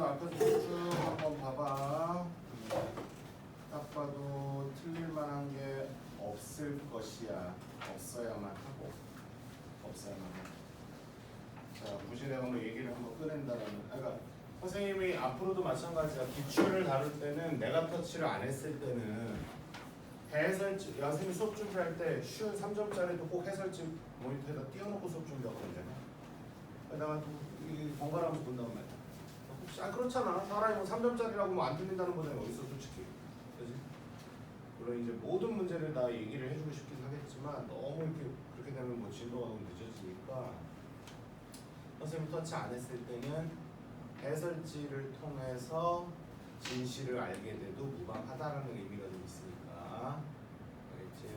알파 쭉 한번 봐봐. 딱 봐도 틀릴 만한 게 없을 것이야. 없어야만 하고. 없어야만 하고. 자, 굳이 내가 뭐 얘기를 한번 꺼낸다라는. 그러니까 선생님이 앞으로도 마찬가지야. 기출을 다룰 때는 내가 터치를 안 했을 때는 해설지, 선생님이 수업 준비할 때 쉬운 3점짜리도 꼭 해설지 모니터에다 띄워놓고 수업 준비하거든요. 내가 이 번갈아가면서 본다고 말이야. 혹시 그렇잖아. 사람이 뭐 3점짜리라고 뭐 안 들린다는 거잖아. 어딨어 솔직히. 그지? 물론 이제 모든 문제를 다 얘기를 해주고 싶긴 하겠지만 너무 이렇게 그렇게 되면 뭐 진도가 너무 늦어지니까 선생님이 터치 안 했을 때는 해설지를 통해서 진실을 알게 돼도 무방하다라는 의미가 좀 있으니까. 알겠지?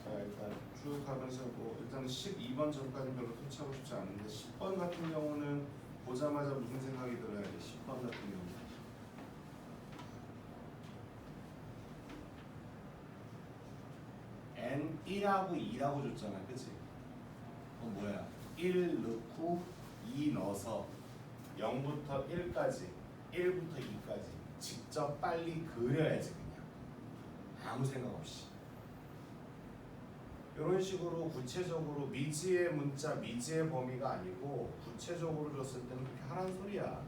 자, 일단 쭉 가면서 뭐 일단 12번 전까지 별로 터치하고 싶지 않은데 10번 같은 경우는 보자마자 무슨 생각이 들어야 돼? 10번 같은 경우 N1하고 2라고 줬잖아, 그치? 그건 뭐야? 1 넣고 2 넣어서 0부터 1까지 1부터 2까지 직접 빨리 그려야지 그냥 아무 생각 없이 이런 식으로 구체적으로 미지의 문자, 미지의 범위가 아니고 구체적으로 줬을 때는 그렇게 하라는 소리야.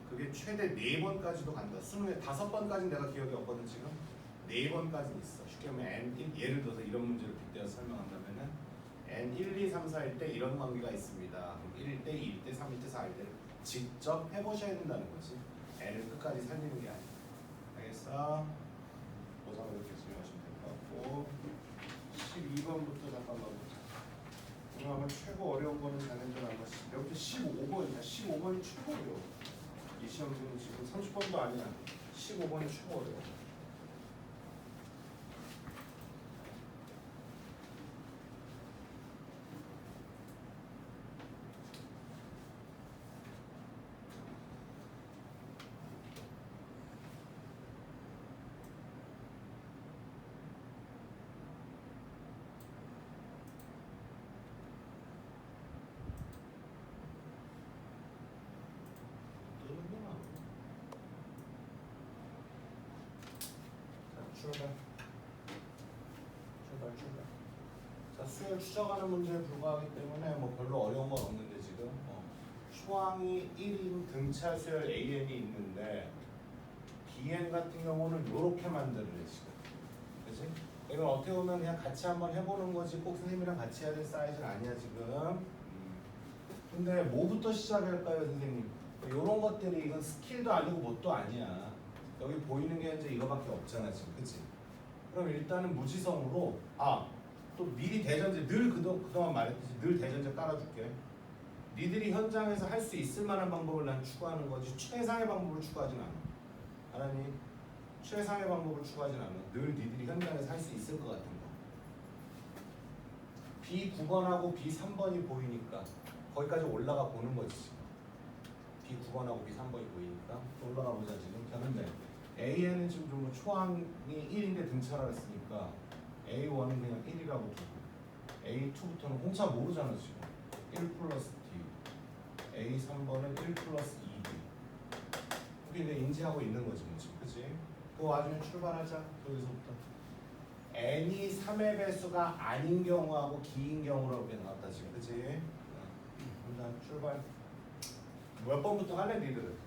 그게 최대 4번까지도 간다. 수능에 5번까지는 내가 기억이 없거든 지금. 4번까지는 있어. 쉽게 하면 N1, 예를 들어서 이런 문제를 빗대어서 설명한다면은 N1, 2, 3, 4일 때 이런 관계가 있습니다. 그럼 1일 때, 2일 때, 3일 때, 4일 때 직접 해보셔야 된다는 거지. N을 끝까지 살리는 게 아니야. 알겠어? 보자마자 이렇게 설명하시면 될 것 같고 12번부터 잠깐만 보자. 오늘 아마 최고 어려운 거는 자네들 아마 여기 15번이야. 15번이 최고 어려워. 이 시험지는 지금 30번도 아니야. 15번이 최고 어려워. 출발. 자, 수열 추적하는 문제에 불과하기 때문에 뭐 별로 어려운 건 없는데 지금 수항이 1인 등차 수열 AN이 있는데 BN 같은 경우는 이렇게 만들래 지금. 그치? 이건 어떻게 보면 그냥 같이 한번 해보는 거지 꼭 선생님이랑 같이 해야 될 사이즈는 아니야 지금. 근데 뭐부터 시작할까요 선생님? 이런 것들이 이건 스킬도 아니고 뭣도 아니야. 여기 보이는 게 이제 이거밖에 없잖아 지금, 그치? 그럼 일단은 무지성으로 또 미리 대전제 늘 그동안 말했듯이 늘 대전제 깔아줄게. 니들이 현장에서 할 수 있을 만한 방법을 난 추구하는 거지 최상의 방법을 추구하진 않아. 알았니? 최상의 방법을 추구하진 않아. 늘 니들이 현장에서 할 수 있을 것 같은 거. B9번하고 B3번이 보이니까 거기까지 올라가 보는 거지. B9번하고 B3번이 보이니까 올라가 보자 지금. 그런데 A에는 지금 좀 초항이 1인데 등차라 했으니까 A1은 그냥 1이라고 두고 A2부터는 공차 모르잖아 지금. 1 플러스 D A3번은 1 플러스 2D 우리 이제 인지하고 있는 거지 뭐 지금. 그치? 그 와중에 출발하자. 여기서부터 N이 3의 배수가 아닌 경우하고 기인 경우라고 나왔다 지금. 그치? 일단 출발. 몇 번부터 할래 니들은?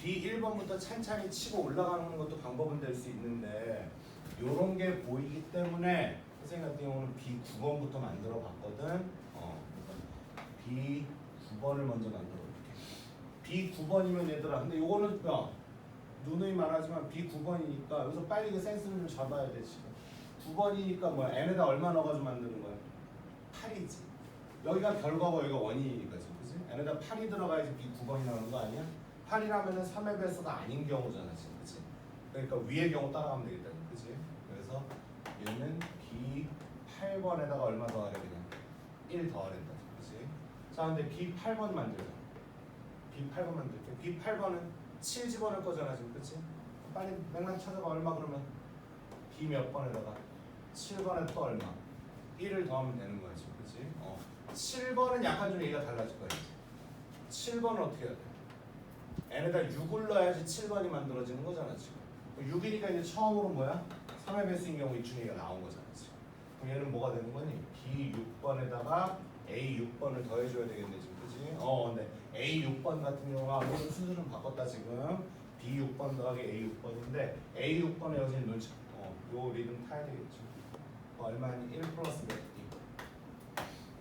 B1번부터 찬찬히 치고 올라가는 것도 방법은 될 수 있는데 요런 게 보이기 때문에 선생님 같은 경우는 B9번부터 만들어 봤거든. B9번을 먼저 만들어 볼게. B9번이면 얘들아 근데 요거는 누누이 말하지만 B9번이니까 여기서 빨리 그 센스를 좀 잡아야 돼 지금. 9번이니까 뭐야? N에다 얼마 넣어가지고 만드는 거야? 8이지. 여기가 결과고 여기가 원인이니까 지금. 그치? N에다 8이 들어가야지 B9번이 나오는 거 아니야? 8이라면은 3의 배수가 아닌 경우잖아 지금. 그치? 그러니까 위의 경우 따라가면 되겠다. 그치? 그래서 얘는 B8번에다가 얼마 더하래 그냥 1 더하랜다. 그치? 자 근데 B8번 만들자. B8번 만들게. B8번은 7 집어넣을 거잖아 지금. 그치? 빨리 맥락 찾아봐. 얼마 그러면 B 몇 번에다가 7번에 또 얼마 1을 더하면 되는 거야 지금. 그치? 7번은 약간 좀 얘기가 달라질 거야 이제. 7번을 어떻게 해야 돼? n에다 6을 넣어야지 7번이 만들어지는 거잖아 지금. 6이니까 이제 처음으로 뭐야? 3의 배수인 경우 이충이가 나온 거잖아 지금. 그럼 얘는 뭐가 되는 거니? B 6번에다가 A 6번을 더해줘야 되겠네 지금, 그지? 근데 A 6번 같은 경우가 아무튼 순서 좀 바꿨다 지금. B 6번 더하기 A 6번인데 A 6번에 여기서 눈치, 요 리듬 타야 되겠죠. 얼마니? 1 플러스 몇 D?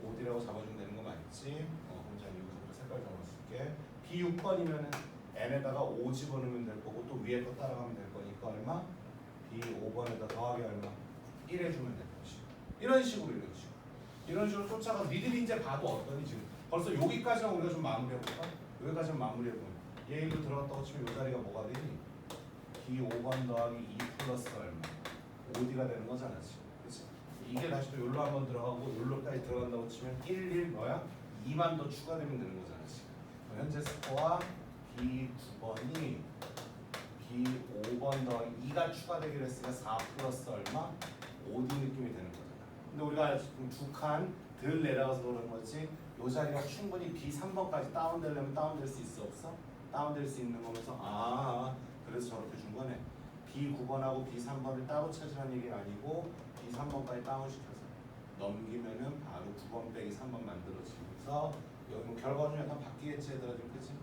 5D라고 잡아주면 되는 거 맞지? 혼자 여기서부터 색깔 잡아줄게. B 6번이면은 n에다가 5 집어넣으면 될 거고 또 위에 거 따라가면 될 거니까 얼마? B 5번에다 더하기 얼마? 1 해주면 될 것이. 이런 식으로 이런 식으로 쫓아가. 니들이 이제 봐도 어떠니 지금? 벌써 여기까지만 우리가 좀 마무리해볼까? 여기까지만 마무리해보면 얘 1로 들어갔다고 치면 이 자리가 뭐가 되니? B 5번 더하기 2 플러스 얼마? 5D가 되는 거잖아 지금. 그치? 이게 다시 또 여기로 한번 들어가고 여기로까지 들어간다고 치면 1, 1 뭐야? 2만 더 추가되면 되는 거잖아 지금. 현재 스코어 B 9번이 B 5번 더하기 2가 추가되기로 했으니까 4 플러스 얼마? 5D 느낌이 되는 거잖아. 근데 우리가 지금 두 칸 덜 내려가서 그런 거지. 요 자리가 충분히 B 3번까지 다운되려면 다운될 수 있어 없어? 다운될 수 있는 거면서 그래서 저렇게 준 거네. B 9번하고 B 3번을 따로 찾으라는 얘기가 아니고 B 3번까지 다운시켜서 넘기면은 바로 9번 빼기 3번 만들어지면서 여기 뭐 결과는 약간 바뀌겠지 얘들아 좀 그치?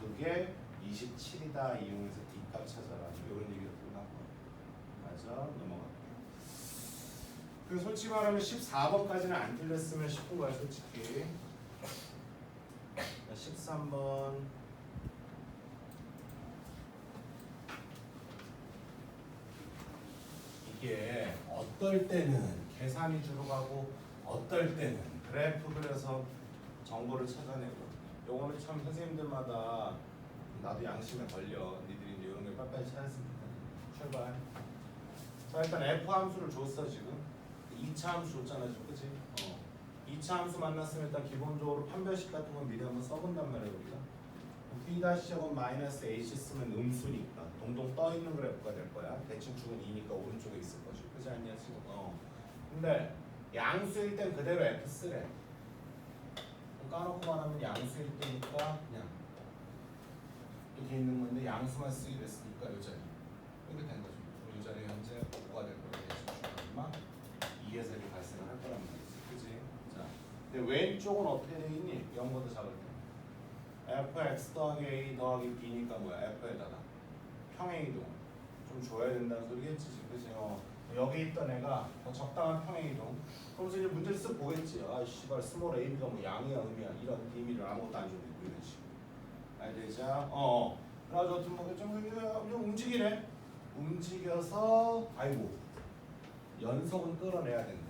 그게 27이다 이용해서 D값 찾아라 이런 얘기가 들어간 거 맞아? 넘어가. 그 솔직히 말하면 14번까지는 안 틀렸으면 싶은 거야 솔직히. 13번 이게 어떨 때는 계산 위주로 가고 어떨 때는 그래프 그려서 정보를 찾아내고 요거는 참 선생님들마다 나도 양심에 걸려. 니들이 이제 이런 걸 빨리빨리 찾았으니까 출발. 자 일단 F 함수를 줬어 지금. 2차 함수 줬잖아 지금 그치? 2차 함수 만났으면 일단 기본적으로 판별식 같은 건 미리 한번 써본단 말이야 우리가. B-제곱 마이너스 H 쓰면 음수니까 동동 떠있는 그래프가 될 거야. 대칭축은 2니까 오른쪽에 있을 것이고 그치 않냐 지금. 근데 양수일 땐 그대로 F 쓰래. 까놓고 말하면 양수일 때니까 그냥 이렇게 있는 건데 양수만 쓰기로 했으니까 이 자리 이렇게 된 거죠. 이 자리 현재 5가 될 거예요. 대칭축은 2에서 이렇게 발생을 할 거란 말이지. 그치? 자, 근데 왼쪽은 어떻게 되겠니? 0보다 작을 때 fx 더하기 a 더하기 b니까 뭐야? f에다가 평행이동 좀 줘야 된다는 소리겠지 지금. 그치? 여기 있던 애가 적당한 평행이동. 그러면서 이제 문제를 쓱 보겠지. 아 씨발 스몰 ab가 뭐 양이야 음이야 이런 비밀을 아무것도 안 줘도 있고 이런 식으로. 알겠자? 그래가지고 어떤 뭐 좀 움직이네. 움직여서 아이고 연속은 끌어내야 된대.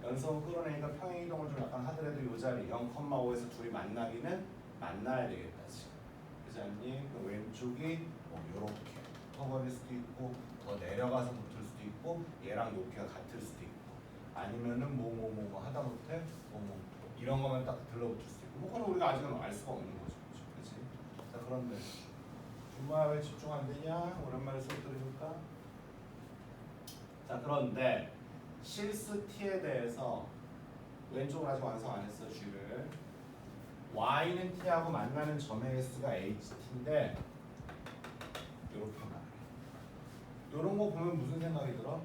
연속은 끌어내니까 평행이동을 좀 약간 하더라도 이 자리 0,5에서 둘이 만나기는 만나야 되겠다 지금. 그렇지 않니? 왼쪽이 요렇게 커버릴 수도 있고 더 내려가서 붙을 수도 있고 얘랑 높이가 같을 수도 있고 아니면은 뭐 하다못해 뭐 이런 거만 딱 들러붙을 수도 있고 그건 우리가 아직은 알 수가 없는 거죠. 그렇지? 자 그런데 준마야 왜 집중 안 되냐? 오랜만에 수업 들으니까. 자 그런데 실수 t에 대해서 왼쪽을 아직 완성 안 했어 G를. y는 t하고 만나는 점의 횟수가 ht인데 이렇게 말해. 이런 거 보면 무슨 생각이 들어?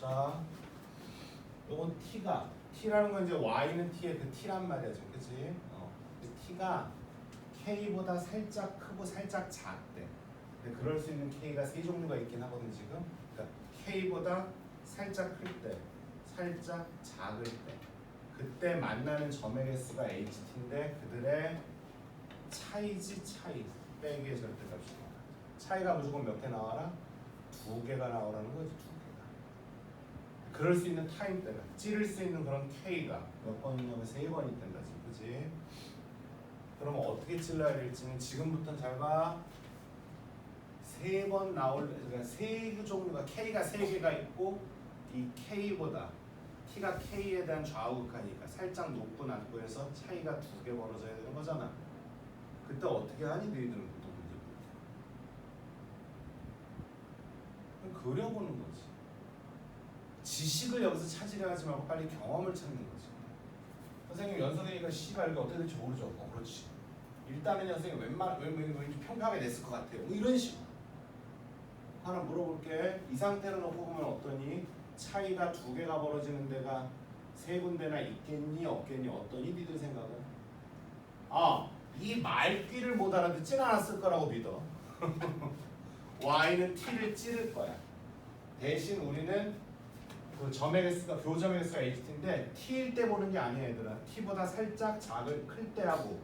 자, 요건 t라는 건 이제 y는 t의 그 t란 말이야 지금, 그치? t가 k보다 살짝 크고 살짝 작대. 근데 그럴 수 있는 k가 세 종류가 있긴 하거든 지금. 그러니까 k보다 살짝 클 때, 살짝 작을 때, 그때 만나는 점의 개수가 ht인데 그들의 차이 빼기의 절대값이 나와. 차이가 무조건 몇 개 나와라? 2개가 나오라는 거지. 2개가. 그럴 수 있는 타임대가 찌를 수 있는 그런 k가 몇 번이냐면 3번이 된다 지금, 그치? 그러면 어떻게 찔러야 될지는 지금부터는 잘 봐. 3번 나올, 그러니까 세 종류가 k가 3개가 있고 이 k보다 t가 k에 대한 좌우극하니까 살짝 높고 낮고 해서 차이가 2개 벌어져야 되는 거잖아. 그때 어떻게 하니 너희들은 보통 문제 볼 때? 그려보는 거지. 지식을 여기서 찾으려 하지 말고 빨리 경험을 찾는 거지. 선생님 연선생이니까 씨발 이게 어떻게 될지 모르죠. 그렇지. 일단은 선생님 왠지 평평하게 냈을 것 같아요. 뭐 이런 식으로. 하나 물어볼게. 이 상태로 놓고 보면 어떠니? 차이가 두 개가 벌어지는 데가 세 군데나 있겠니 없겠니? 어떠니? 니들 생각은? 이 말귀를 못 알아듣진 않았을 거라고 믿어. y는 t를 찌를 거야. 대신 우리는 그 점의 개수가 교점의 개수가 h인데 t일 때 보는 게 아니야 얘들아. t보다 살짝 클 때하고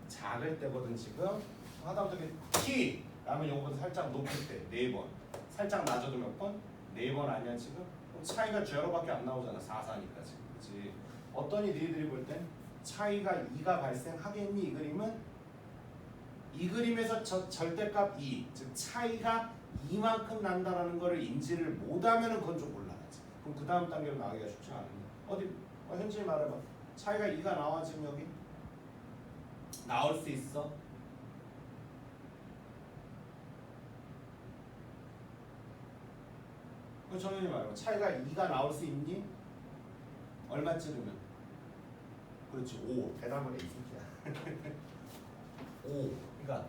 작을 때거든 지금. 하다못해 t 라면 요거보다 살짝 높을 때 4번. 살짝 낮아도 몇 번? 4번 아니야 지금? 그럼 차이가 제로밖에 안 나오잖아. 4, 4니까 지금. 그치? 어떠니 너희들이 볼 땐 차이가 2가 발생하겠니? 이 그림은? 이 그림에서 절대값 2, 즉 차이가 2만큼 난다라는 거를 인지를 못하면은 그건 좀 곤란하지. 그럼 그 다음 단계로 나가기가 쉽지 않은데 어디 현진이 말해봐. 차이가 2가 나와 지금 여기? 나올 수 있어? 그럼 정현이 말해봐. 차이가 2가 나올 수 있니? 얼마 찌르면? 그렇지 5. 대답을 해 이 새끼야. 5. 그러니까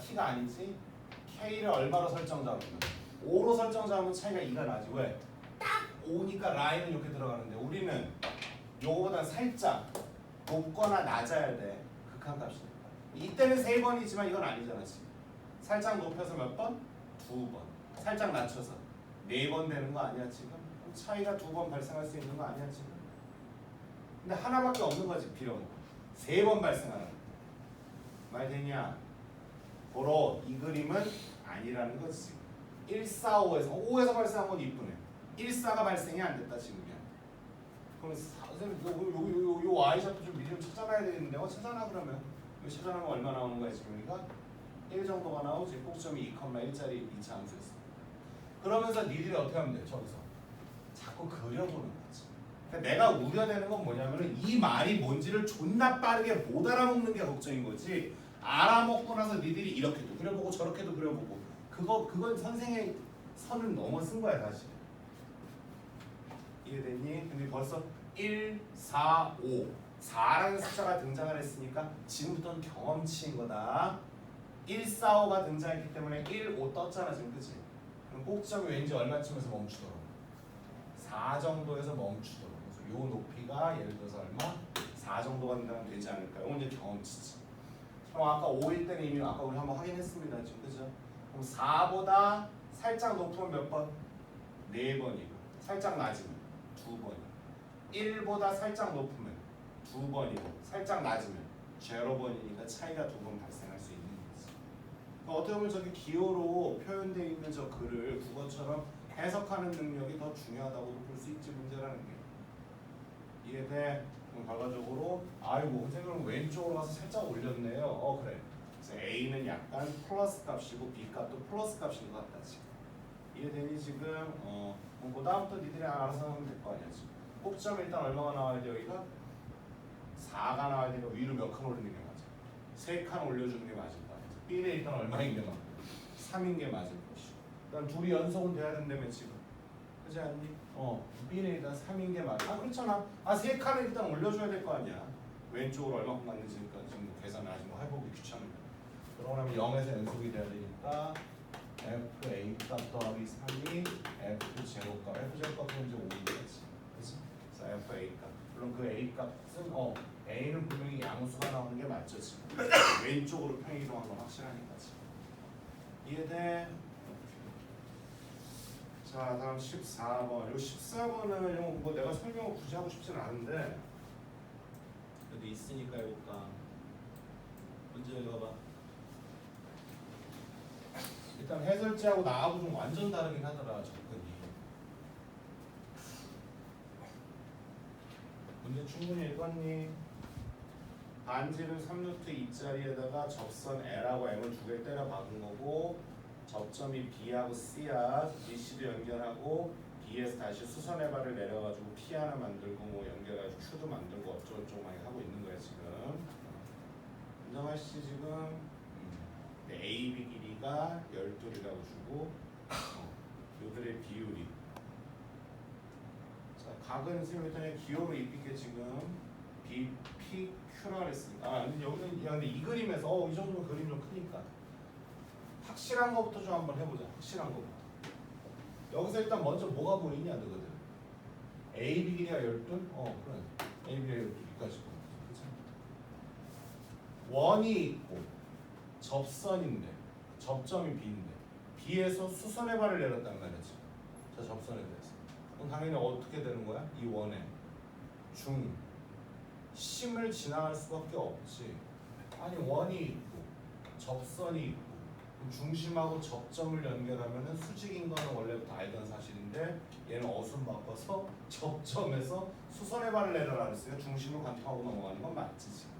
t가 아니지. k를 얼마로 설정 잡으면 5로 설정 잡으면 차이가 2가 나지. 왜? 딱 5니까 라인은 이렇게 들어가는데 우리는 요거보다 살짝 높거나 낮아야 돼. 극한값이니까. 이때는 3번이지만 이건 아니잖아 지금. 살짝 높여서 몇 번? 2번. 살짝 낮춰서 4번 되는 거 아니야 지금? 그럼 차이가 2번 발생할 수 있는 거 아니야 지금? 근데 하나밖에 없는 거지 빌어먹고. 3번 발생하는 거. 말 되냐? 보러 이 그림은 아니라는 거지. 1, 4, 5에서 5에서 발생한 건 이쁘네. 1, 4가 발생이 안 됐다 지금이야. 그럼 선생님 요 y좌표 좀 미리 좀 찾아놔야 되는데 찾아놔 그러면. 이거 찾아놓으면 얼마 나오는 거야 지금 여기가? 1 정도가 나오지. 꼭점이 2,1짜리 2차 함수였어. 그러면서 니들이 어떻게 하면 돼? 저기서 자꾸 그려보는 거지. 그러니까 내가 우려되는 건 뭐냐면은 이 말이 뭔지를 존나 빠르게 못 알아먹는 게 걱정인 거지. 알아먹고 나서 니들이 이렇게도 그려보고 저렇게도 그려보고 그건 선생의 선을 넘어선 거야 사실. 이해됐니? 근데 벌써 1, 4, 5 4라는 숫자가 등장을 했으니까 지금부터는 경험치인 거다. 1, 4, 5가 등장했기 때문에 1, 5 떴잖아 지금 그치? 그럼 꼭점이 왠지 얼마쯤에서 멈추더라고? 4 정도에서 멈추더라고. 그래서 요 높이가 예를 들어서 얼마? 4 정도가 된다면 되지 않을까요? 이건 이제 경험치지. 그럼 아까 5일 때는 이미 아까 우리 한번 확인했습니다 지금 그죠? 그럼 4보다 살짝 높으면 몇 번? 4번이고 살짝 낮으면 2번이고 1보다 살짝 높으면 2번이고 살짝 낮으면 0번이니까 차이가 2번 발생할 수 있는 거지. 그러니까 어떻게 보면 저기 기호로 표현되어 있는 저 글을 국어처럼 해석하는 능력이 더 중요하다고도 볼 수 있지 문제라는 게. 이해돼? 그럼 결과적으로 아이고 선생님 왼쪽으로 가서 살짝 올렸네요. 그래. 그래서 A는 약간 플러스 값이고 B 값도 플러스 값인 것 같다 지금. 이해되니 지금? 그럼 그 다음부터 니들이 알아서 하면 될 거 아니야 지금. 꼭점 일단 얼마가 나와야 돼 여기가? 4가 나와야 되니까 위로 몇 칸 올리는 게 맞아? 3칸 올려주는 게 맞을 거 아니야. B는 일단 얼마인 게 맞고 3인 게 맞을 것이고 일단 둘이 연속은 돼야 된다며 지금. 그렇지 않니? B는 일단 3인 게 맞아. 그렇잖아. 3칸을 일단 올려줘야 될 거 아니야. 왼쪽으로 얼마큼 맞는지 지금 뭐 계산 아직 뭐 해보기 귀찮은데. 그러고 나면 0에서 연속이 돼야 되니까 FA 값 더하기 3이 F 제곱값. F 제곱값은 이제 5인 거지. 그렇지? 그래서 FA 값. 물론 그 A 값은 A는 분명히 양수가 나오는 게 맞죠 지금. 왼쪽으로 평이동한 건 확실하니까 지금. 이해돼? 자 다음 14번. 이 14번은 뭐 내가 설명을 굳이 하고 싶진 않은데 그래도 있으니까 해볼까. 문제 읽어봐. 일단 해설지하고 나하고 좀 완전 다르긴 하더라 접근이. 문제 충분히 읽었니? 반지를 3루트 2짜리에다가 접선 L하고 M을 두 개 때려 박은 거고 접점이 B하고 C야. BC도 연결하고 B에서 다시 수선의 발을 내려가지고 P 하나 만들고 뭐 연결해가지고 Q도 만들고 어쩌고저쩌고 많이 하고 있는 거야 지금. 인정하시지 지금? AB 길이가 12이라고 주고 요들의 비율이 각은 선생님이 일단 기호로 입히게 지금 BPQ라 그랬으니까. 아 근데 여기는 근데 이 그림에서 이 정도면 그림 좀 크니까 확실한 거부터 좀 한번 해보자. 확실한 거부터. 여기서 일단 먼저 뭐가 보이냐 너희들. AB 길이가 12? 그래. AB 길이가 12까지 보여. 그치? 원이 있고 접선인데 접점이 B인데 B에서 수선의 발을 내렸단 말이지. 자 접선에 대해서. 그럼 당연히 어떻게 되는 거야? 이 원의 중 심을 지나갈 수밖에 없지. 아니 원이 있고 접선이 있고 중심하고 접점을 연결하면은 수직인 거는 원래부터 알던 사실인데 얘는 어순 바꿔서 접점에서 수선의 발을 내려라 그랬어요. 중심을 관통하고 넘어가는 건 맞지 지금.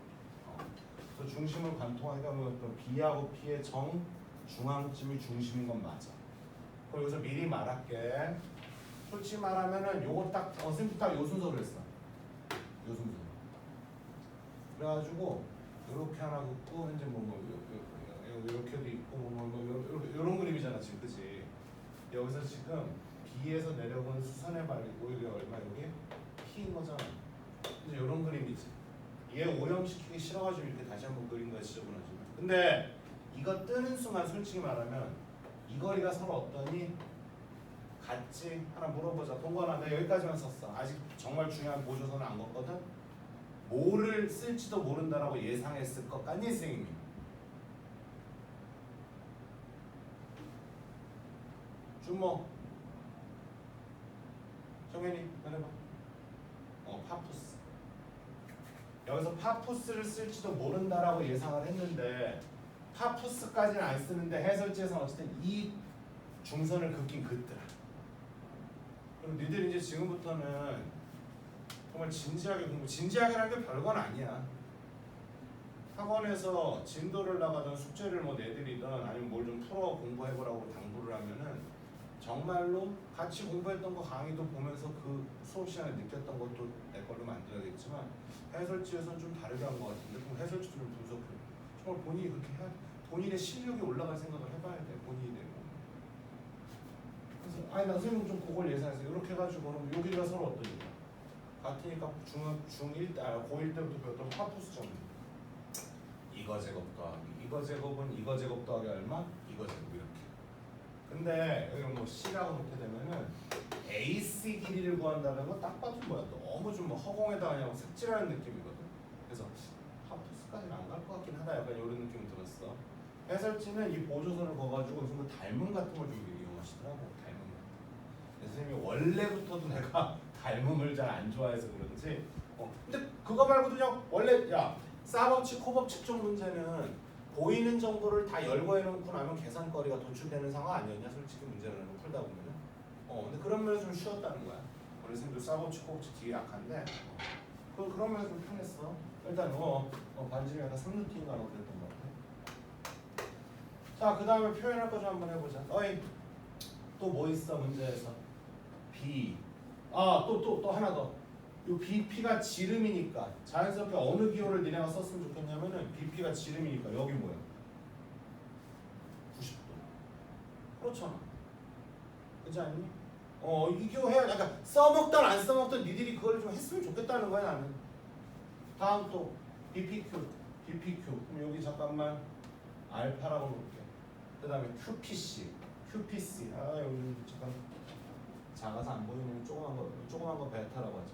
그래서 중심을 관통하니까 뭐 B하고 P의 정 중앙쯤이 중심인 건 맞아. 그럼 여기서 미리 말할게. 솔직히 말하면은 요거 딱 선생님 딱 요 순서로 했어. 요 순서. 그래가지고 요렇게 하나 긋고 이제 이렇게도 있고 이런 그림이잖아 지금, 그치? 여기서 지금 B에서 내려온 수선의 발이고 이게 얼마 여기 P인 거잖아. 이제 이런 그림이지. 얘 오염시키기 싫어가지고 이렇게 다시 한번 그린 거야 지저분하지만. 근데 이거 뜨는 순간 솔직히 말하면 이 거리가 서로 어떠니? 같지? 하나 물어보자. 동건아, 내가 여기까지만 썼어. 아직 정말 중요한 보조선은 안 걷거든. 뭐를 쓸지도 모른다라고 예상했을 것 같니 선생님이? 주모 정현이 말해봐. 파푸스. 여기서 파푸스를 쓸지도 모른다라고 예상을 했는데 파푸스까지는 안 쓰는데 해설지에서는 어쨌든 이 중선을 긋긴 긋더라. 그럼 니들 이제 지금부터는 정말 진지하게 공부, 진지하게라는 게 별건 아니야. 학원에서 진도를 나가든 숙제를 뭐 내드리든 아니면 뭘 좀 풀어 공부해보라고 당부를 하면은 정말로 같이 공부했던 거 강의도 보면서 그 수업 시간에 느꼈던 것도 내 걸로 만들어야겠지만 해설지에서는 좀 다르게 한 것 같은데 그럼 해설지도 좀 분석해. 정말 본인이 그렇게 해야 본인의 실력이 올라갈 생각을 해봐야 돼. 본인이 되고. 그래서 아니 나 선생님 좀 그걸 예상해서 이렇게 해가지고 그럼 여기가 서로 어떠니까 같으니까 고1 때부터 배웠던 파푸스 정리. 이거 제곱 더하기 이거 제곱은 이거 제곱 더하기 얼마? 이거 제곱 이렇게. 근데 여기 뭐 C라고 놓게 되면은 AC 길이를 구한다는 건 딱 봐도 뭐야 너무 좀 허공에다 그냥 색칠하는 느낌이거든. 그래서 파푸스까지는 안 갈 것 같긴 하다. 약간 이런 느낌이 들었어. 해설지는 이 보조선을 거가지고 무슨 뭐 닮음 같은 걸 좀 이용하시더라고. 닮음 같은. 선생님이 원래부터도 내가 닮음을 잘 안 좋아해서 그런지. 근데 그거 말고도 그냥 원래 싸법칙, 코법칙 쪽 문제는 보이는 정보를 다 열거해놓고 나면 계산거리가 도출되는 상황 아니었냐? 솔직히 문제를 풀다 보면은. 근데 그런 면에서 좀 쉬웠다는 거야. 우리 선생님도 싸법칙, 코법칙 되게 약한데 그런 면에서 좀 편했어. 일단 반지름 약간 3루틴인가 뭐 그랬던 것 같아. 자, 그 다음에 표현할 거 좀 한번 해보자. 또 뭐 있어 문제에서? B. 또 하나 더. 요 BP가 지름이니까 자연스럽게 어느 기호를 니네가 썼으면 좋겠냐면은 BP가 지름이니까 여기 뭐야? 90도. 그렇잖아. 그렇지 않니? 이 기호 해야 약간 써먹던 안 써먹던 니들이 그걸 좀 했으면 좋겠다는 거야 나는. 다음 또 BPQ. 그럼 여기 잠깐만 알파라고 놓을게. 그 다음에 QPC. 여기 잠깐 작아서 안 보이는 조그만 거 베타라고 하죠.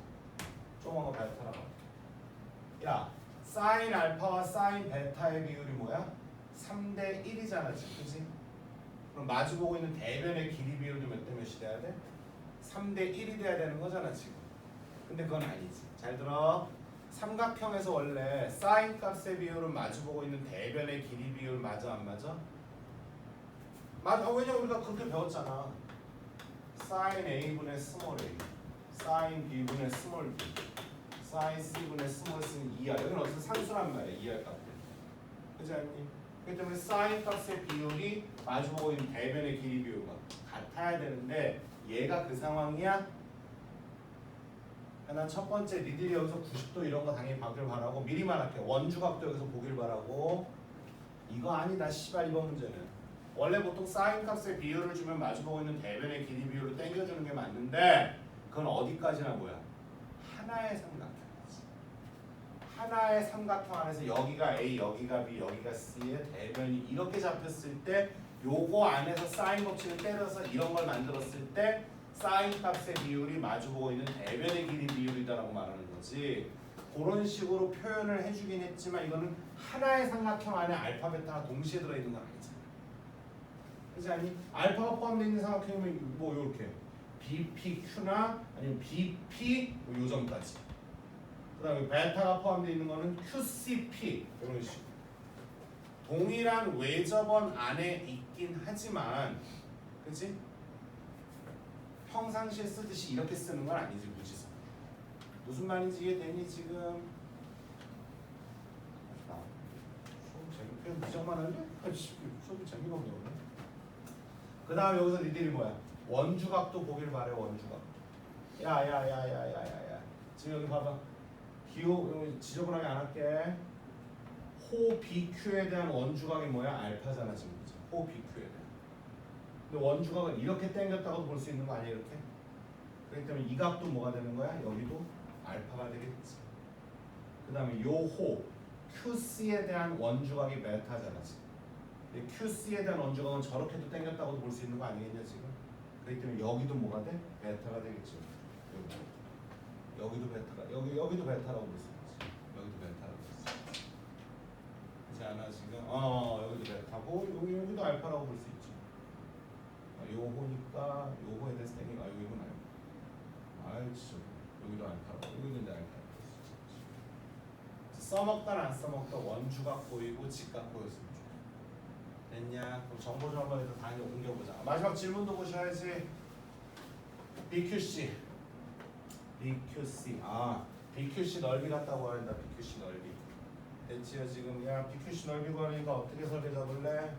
조그만 거 베타라고 할게. 야, 사인 알파와 사인 베타의 비율이 뭐야? 3대 1이잖아 지금, 그치? 그럼 마주보고 있는 대변의 길이 비율도 몇 대 몇이 돼야 돼? 3대 1이 돼야 되는 거잖아 지금. 근데 그건 아니지. 잘 들어. 삼각형에서 원래 사인 값의 비율은 마주보고 있는 대변의 길이 비율 맞아 안 맞아? 맞아. 왜냐면 우리가 그렇게 배웠잖아. 사인 A분의 스몰 a, 사인 B분의 스몰 b, 사인 C분의 스몰 c는 2r. 여기는 어쨌든 상수란 말이야. 2r 값들. 그렇지 않니? 그렇기 때문에 사인 값의 비율이 마주보고 있는 대변의 길이 비율과 같아야 되는데 얘가 그 상황이야? 난 첫 번째 니들이 여기서 90도 이런 거 당연히 보길 바라고 미리 말할게. 원주각도 여기서 보길 바라고. 이거 아니다 씨발 이번 문제는. 원래 보통 사인 값의 비율을 주면 마주보고 있는 대변의 길이 비율로 땡겨주는 게 맞는데 그건 어디까지나 뭐야? 하나의 삼각형. 하나의 삼각형 안에서 여기가 A, 여기가 B, 여기가 C의 대변이 이렇게 잡혔을 때 요거 안에서 사인 법칙을 때려서 이런 걸 만들었을 때 사인 값의 비율이 마주보고 있는 대변의 길이 비율이다라고 말하는 거지. 그런 식으로 표현을 해주긴 했지만 이거는 하나의 삼각형 안에 알파, 베타가 동시에 들어있는 건 아니잖아. 그렇지 않니? 알파가 포함되어 있는 삼각형이면 뭐 요렇게 BPQ나 아니면 BP 뭐 요점까지. 그 다음에 베타가 포함되어 있는 거는 QCP 이런 식으로 동일한 외접원 안에 있긴 하지만 그치? 평상시에 쓰듯이 이렇게 쓰는 건 아니지 무지성. 무슨 말인지 이해되니 지금? 수업 재밌게 무지성만 할래? 수업이 재미가 없네 오늘. 그 다음에 여기서 니들이 뭐야? 원주각도 보길 바래. 원주각. 야야야야야야야 지금 여기 봐봐. 기호 지저분하게 안 할게. 호 BQ에 대한 원주각이 뭐야? 알파잖아 지금. 호 BQ에 대한. 근데 원주각은 이렇게 당겼다고도 볼 수 있는 거 아니야 이렇게? 그렇기 때문에 이 각도 뭐가 되는 거야? 여기도 알파가 되겠지. 그 다음에 요 호 QC에 대한 원주각이 베타잖아 지금. 근데 QC에 대한 원주각은 저렇게도 당겼다고도 볼 수 있는 거 아니겠냐 지금? 그렇기 때문에 여기도 뭐가 돼? 베타가 되겠죠. 여기도 베타가 여기도 베타라고 볼 수 있지. 여기도 베타라고 볼 수 있지. 그렇지 않아 지금? 여기도 베타고 여기도 알파라고 볼 수 있지. 요호니까 요호에 대해서 땡기가 여기는 알파. 알지. 여기도 알파라고 여기도 이제 알파라고 볼 수 있지. 써먹다 안 써먹다 원주각 보이고 직각 보였으면 좋겠다. 됐냐? 그럼 정보 좀 한번 다 옮겨보자. 마지막 질문도 보셔야지. BQC. BQC. BQC 넓이 같다고 한다. BQC 넓이. 됐지요 지금? 야 BQC 넓이 구하니까 어떻게 설계 잡을래?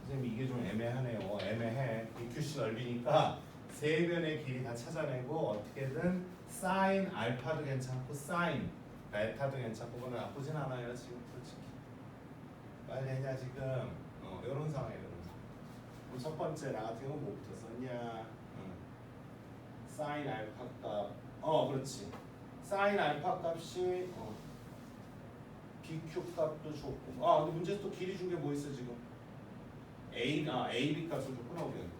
선생님 이게 좀 애매하네요. 애매해. BQC 넓이니까 세 변의 길이 다 찾아내고 어떻게든 사인 알파도 괜찮고 사인 베타도 괜찮고 그건 나쁘진 않아요 지금 솔직히. 빨리 했냐 지금? 이런 상황이에요. 그럼 첫 번째 나 같은 경우는 뭐부터 썼냐? 사인 알파 값. 그렇지. 사인 알파 값이 BQ 값도 줬고. 근데 문제에서 또 길이 준 게 뭐 있어 지금? AB 값을 줬구나 우리한테.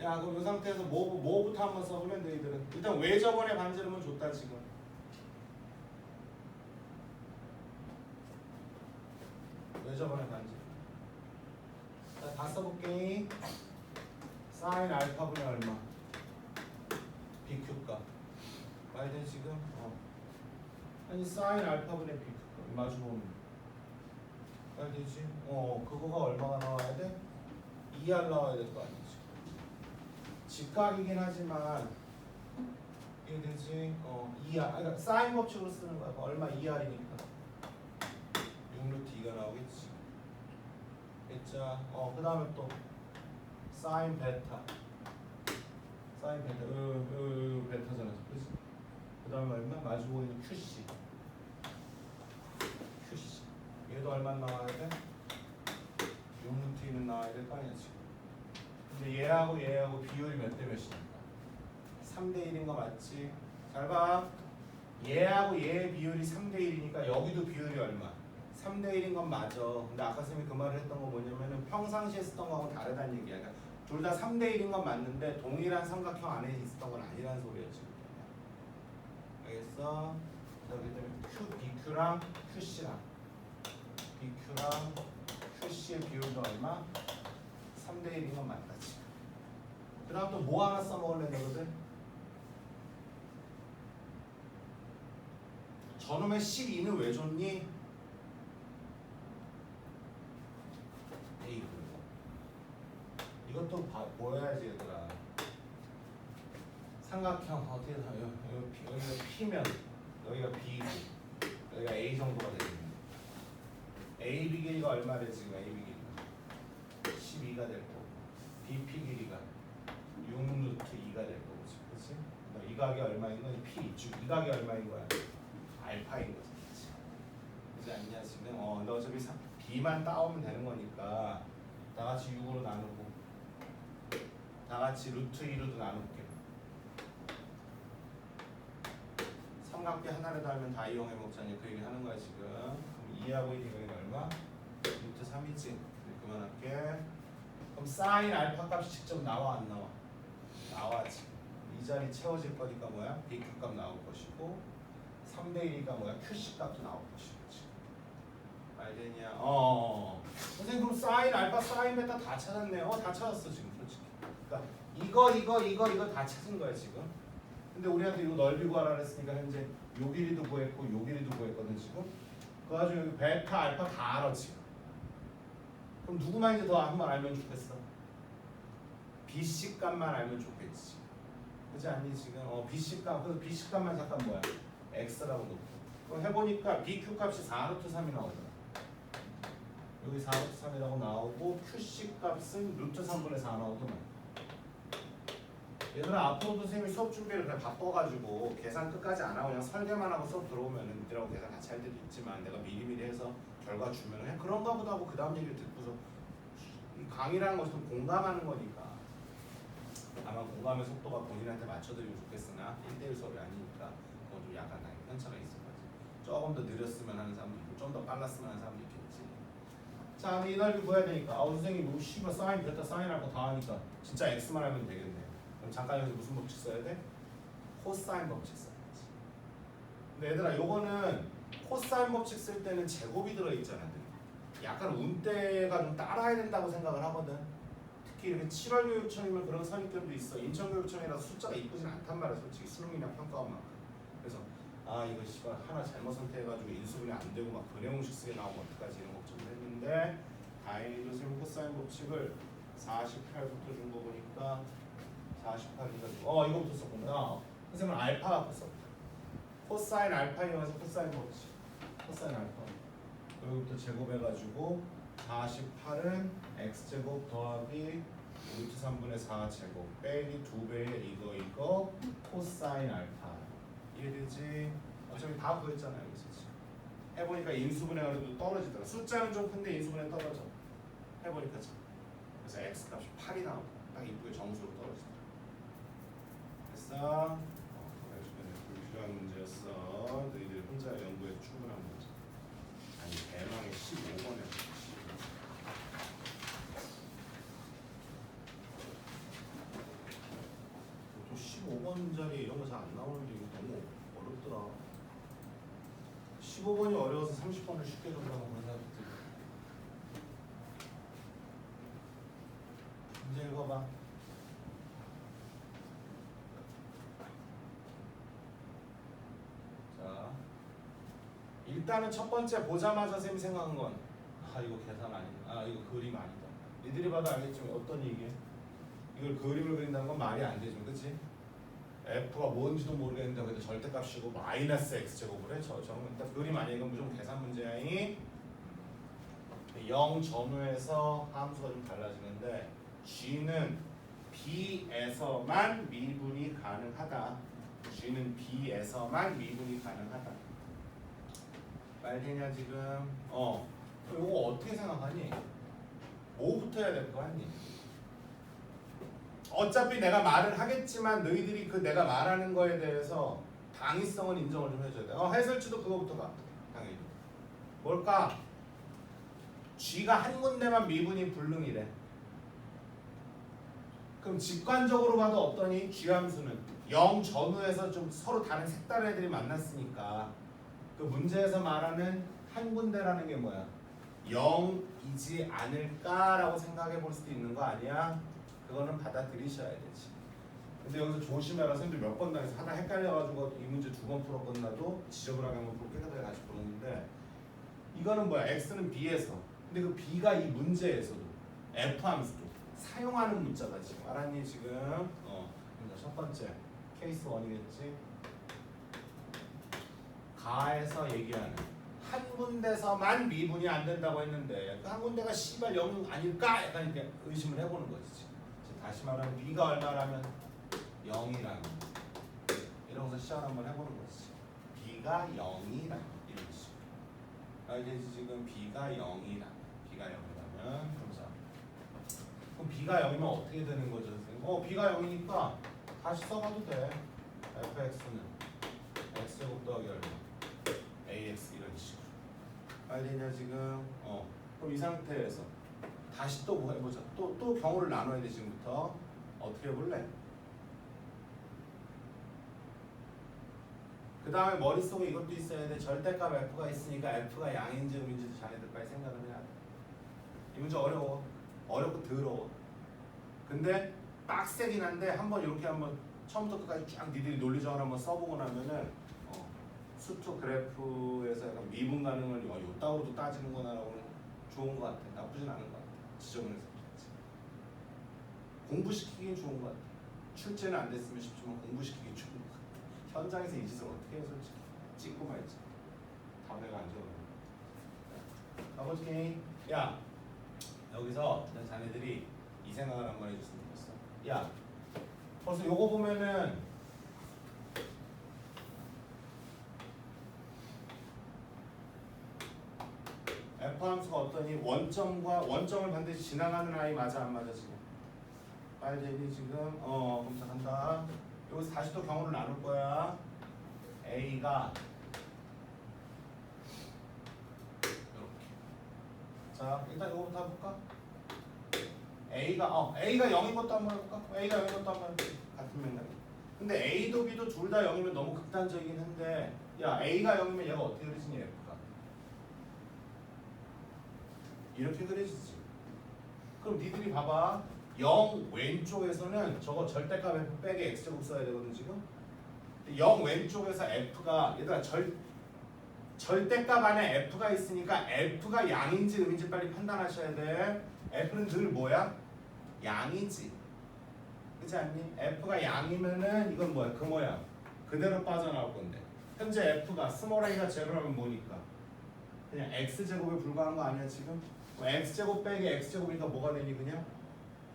야 그럼 이 상태에서 뭐부터 한번 써보면 너희들은 일단 외접원의 반지름은 줬다 지금. 외접원의 반지름. 자, 다 써볼게. 사인 알파분의 얼마? BQ 값. 말이 돼 지금? 아니 사인 알파분의 BQ 값 마주보면 말 되지? 그거가 얼마가 나와야 돼? 2R 나와야 될 거 아니지. 직각이긴 하지만 이게 되지? 2R. 그러니까 사인 법칙으로 쓰는 거야. 얼마 2R이니까 6루트 2가 나오겠지. 됐자. 그 다음에 또 사인 베타. 사인 베타. 베타잖아. 그치? 그 다음에 얼마? 마주보고 있는 QC. QC. 얘도 얼마 나와야 돼? 6루트 2는 나와야 될 거 아니야 지금. 근데 얘하고 비율이 몇 대 몇이니까? 3대 1인 거 맞지? 잘 봐. 얘하고 얘의 비율이 3대 1이니까 여기도 비율이 얼마? 3대 1인 건 맞아. 근데 아까 쌤이 그 말을 했던 거 뭐냐면은 평상시에 쓰던 거하고 다르다는 얘기야. 그러니까 둘 다 3대 1인 건 맞는데 동일한 삼각형 안에 있었던 건 아니라는 소리야 지금. 알겠어? 그렇기 때문에 BQ랑 QC랑 QC의 비율도 얼마? 3대 1인 건 맞다 지금. 그 다음 또 뭐 하나 써먹을래 너거든? 저놈의 12는 왜 줬니? A 이것도 보여야지 얘들아. 삼각형 어떻게 다 여기가 P면 여기가 B고 여기가 A 정도가 되겠네. AB 길이가 얼마래 지금? AB 길이가 12가 될 거고 BP 길이가 6루트 2가 될 거고 그렇지? 이 각이 얼마인 거야? P 이 각이 얼마인 거야? 알파인 거지. 그렇지 않냐 지금? 근데 어차피 B만 따오면 되는 거니까 다 같이 6으로 나누고 다 같이 루트 2로도 나눌게. 삼각대 하나를 달면 다 이용해 먹자니 그 얘기 하는 거야 지금. 그럼 2하고 1이 여기가 얼마? 루트 3이지. 그만할게. 그럼 사인 알파 값이 직접 나와 안 나와? 나와지. 이 자리 채워질 거니까 뭐야? BQ 값 나올 것이고 3대 1이니까 뭐야? QC 값도 나올 것이고 지금. 알겠냐? 선생님 그럼 사인 알파 사인 베타 다 찾았네요. 다 찾았어 지금 솔직히. 그러니까 이거 다 찾은 거야 지금. 근데 우리한테 이거 넓이 구하라 그랬으니까 현재 요 길이도 구했고 요 길이도 구했거든 지금. 그 와중에 여기 베타 알파 다 알아 지금. 그럼 누구만 이제 더 한 번 알면 좋겠어? BC 값만 알면 좋겠지. 그렇지 않니 지금? BC 값. 그래서 BC 값만 잠깐 뭐야? X라고 놓고. 그럼 해보니까 BQ 값이 4루트 3이 나오더라. 여기 4루트 3이라고 나오고 QC 값은 루트 3분의 4 나오더만. 얘들아 앞으로도 선생님이 수업 준비를 그냥 바빠가지고 계산 끝까지 안 하고 그냥 설계만 하고 수업 들어오면은 니들하고 계산 같이 할 때도 있지만 내가 미리미리 해서 결과 주면은 그냥 그런가 보다 하고 그 다음 얘기를 듣고서 이 강의라는 것은 공감하는 거니까 아마 공감의 속도가 본인한테 맞춰드리면 좋겠으나 1대1 수업이 아니니까 그건 좀 약간 나의 편차가 있을 거지. 조금 더 느렸으면 하는 사람도 있고 좀 더 빨랐으면 하는 사람도 있겠지. 자, 이 넓이 구해야 되니까 선생님 뭐 씨발 사인 베타 사인 할 거 다 하니까 진짜 X만 하면 되겠네. 그럼 잠깐 여기서 무슨 법칙 써야 돼? 코사인 법칙 써야지. 근데 얘들아 요거는 코사인 법칙 쓸 때는 제곱이 들어있잖아. 약간 운대가 좀 따라야 된다고 생각을 하거든. 특히 이렇게 7월 교육청이면 그런 선입견도 있어. 인천 교육청이라서 숫자가 이쁘진 않단 말이야. 솔직히 수능이랑 평가원 만큼. 그래서 이거 씨발 하나 잘못 선택해가지고 인수분해 안 되고 막 근해공식 쓰게 나오면 어떡하지 이런 걱정을 했는데 다행히도 선생님 코사인 법칙을 48부터 준 거 보니까 48이니까 이거부터 썼구나. 선생님은 알파 갖고 썼다. 코사인 알파 이용해서 코사인 법칙. 코사인 알파. 여기부터 제곱해가지고 48은 x제곱 더하기 루트 3분의 4제곱 빼기 2배의 이거 코사인 알파. 이해되지? 어차피 다 구했잖아요. 여기서 지금. 해보니까 인수분해가 그래도 떨어지더라. 숫자는 좀 큰데 인수분해 떨어져. 해보니까 참. 그래서 x 값이 8이 나오고 딱 이쁘게 정수로 떨어지더라. 됐어? 불필요한 문제였어. 너희들이 혼자 연구해도 충분한 문제. 아니 대망의 15번에 또 15번 자리에 이런 거 잘 안 나오는데 이거 너무 어렵더라. 15번이 어려워서 30번을 쉽게 준다고 그런 사람들. 문제 읽어봐. 자, 일단은 첫 번째 보자마자 선생님이 생각한 건 이거 계산 아니다. 이거 그림 아니다. 니들이 봐도 알겠지만 어떤 얘기야? 이걸 그림을 그린다는 건 말이 안 되죠. 그치? F가 뭔지도 모르겠는데 그래도 절대값이고 마이너스 X제곱을 해. 저는 일단 그림 아니야. 이건 무조건 계산 문제야. 0 전후에서 함수가 좀 달라지는데 G는 B에서만 미분이 가능하다. G는 B에서만 미분이 가능하다. 말되냐 지금? 이거 어떻게 생각하니? 뭐부터 해야 될 거 같니? 어차피 내가 말을 하겠지만 너희들이 그 내가 말하는 거에 대해서 당위성은 인정을 좀 해줘야 돼. 해설지도 그거부터 가. 당연히. 뭘까? G가 한 군데만 미분이 불능이래. 그럼 직관적으로 봐도 어떠니? G 함수는 0 전후에서 좀 서로 다른 색다른 애들이 만났으니까 그 문제에서 말하는 한 군데라는 게 뭐야? 0이지 않을까라고 생각해 볼 수도 있는 거 아니야? 그거는 받아들이셔야 되지. 근데 여기서 조심해라. 선생님들 몇 번 당해서 하나 헷갈려가지고 이 문제 2번 풀었건 나도 지저분하게 한번 깨끗하게 다시 풀었는데 이거는 뭐야? X는 B에서 근데 그 B가 이 문제에서도 F 함수도 사용하는 문자가 지금 알았니 지금? 그러니까 첫 번째 케이스 1이겠지. 가에서 얘기하는 한 군데서만 미분이 안 된다고 했는데 그 한 군데가 씨발 0 아닐까? 약간 이렇게 의심을 해보는 거지 지금. 다시 말하면 B가 얼마라면 0이라는 이러면서 시작 한번 해보는 거지. B가 0이라는 이런 식으로. 알겠지 지금? B가 0이라면 B가 0이라면 그래서 그럼 B가 0이면 어떻게 되는 거죠, 선생님? B가 0이니까 다시 써봐도 돼. fx는 x제곱 더하기 얼마? ax 이런 식으로. 알겠냐 지금? 그럼 이 상태에서 다시 또 뭐 해보자. 또 경우를 나눠야 돼 지금부터. 어떻게 해볼래? 그 다음에 머릿속에 이것도 있어야 돼. 절대값 f가 있으니까 f가 양인지 음인지도 자네들 빨리 생각을 해야 돼. 이 문제 어려워. 어렵고 더러워. 근데 빡세긴 한데 한번 이렇게 한번 처음부터 끝까지 쫙 니들이 논리적으로 한번 써보고 나면은 수투 그래프에서 약간 미분 가능을 요따구로도 따지는 거나라고는 좋은 것 같아. 나쁘진 않은 것 같아. 지저분해서 그렇지. 공부시키긴 좋은 것 같아. 출제는 안 됐으면 싶지만 공부시키긴 좋은 것 같아. 현장에서 이 짓을 어떻게 해 솔직히. 찍고 말지. 담배가 안 좋아. 가보지. 야 여기서 자네들이 이 생각을 한번 해줬으면 좋겠어. 야 벌써 요거 보면은 f 함수가 어떠니? 원점을 반드시 지나가는 아이 맞아 안 맞아 지금? 빨리 지금 검사한다. 여기서 다시 또 경우를 나눌 거야. a가 이렇게. 자 일단 이거부터 해볼까? A가 0인 것도 한번 해볼까? A가 0인 것도 한번 해볼까? 같은 맥락이. 근데 A도 B도 둘 다 0이면 너무 극단적이긴 한데 야 A가 0이면 얘가 어떻게 그려지니 F가? 이렇게 그려지지. 그럼 니들이 봐봐. 0 왼쪽에서는 저거 절대값 F 빼기 X제곱 써야 되거든 지금. 0 왼쪽에서 F가 얘들아 절대값 안에 F가 있으니까 F가 양인지 음인지 빨리 판단하셔야 돼. F는 늘 뭐야? 양이지. 그렇지 않니? F가 양이면은 이건 뭐야? 그 모양. 그대로 빠져나올 건데. 현재 F가 스몰 a가 제로라면 뭐니까? 그냥 X제곱에 불과한 거 아니야 지금? X제곱 빼기 X제곱이니까 뭐가 되니 그냥?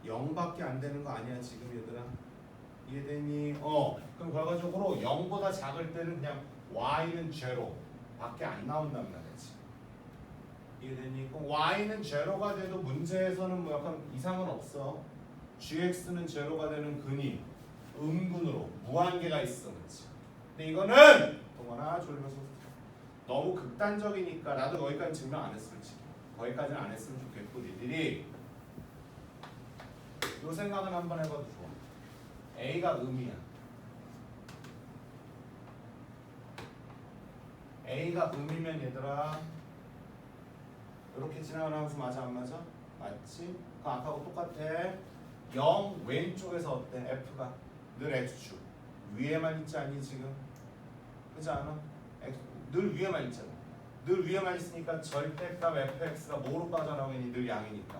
0밖에 안 되는 거 아니야 지금 얘들아? 이해되니? 그럼 결과적으로 0보다 작을 때는 그냥 Y는 제로 밖에 안 나온단 말이지. 이해되니? 그럼 Y는 제로가 돼도 문제에서는 뭐 약간 이상은 없어. GX는 제로가 되는 근이 음근으로 무한계가 있어. 그렇지? 근데 이거는 동원아 졸면서 너무 극단적이니까 나도 거기까지 증명 안 했어. 솔직히. 거기까지는 안 했으면 좋겠고 니들이 요 생각은 한번 해봐도 좋아. A가 음이야. A가 음이면 얘들아 이렇게 지나가는 함수 맞아 안 맞아? 맞지? 그 아까하고 똑같아. 0 왼쪽에서 어때? F가 늘 X축 위에만 있지 않니 지금? 그렇지 않아? 늘 위에만 있잖아. 늘 위에만 있으니까 절대값 fx가 뭐로 빠져나오니? 늘 양이니까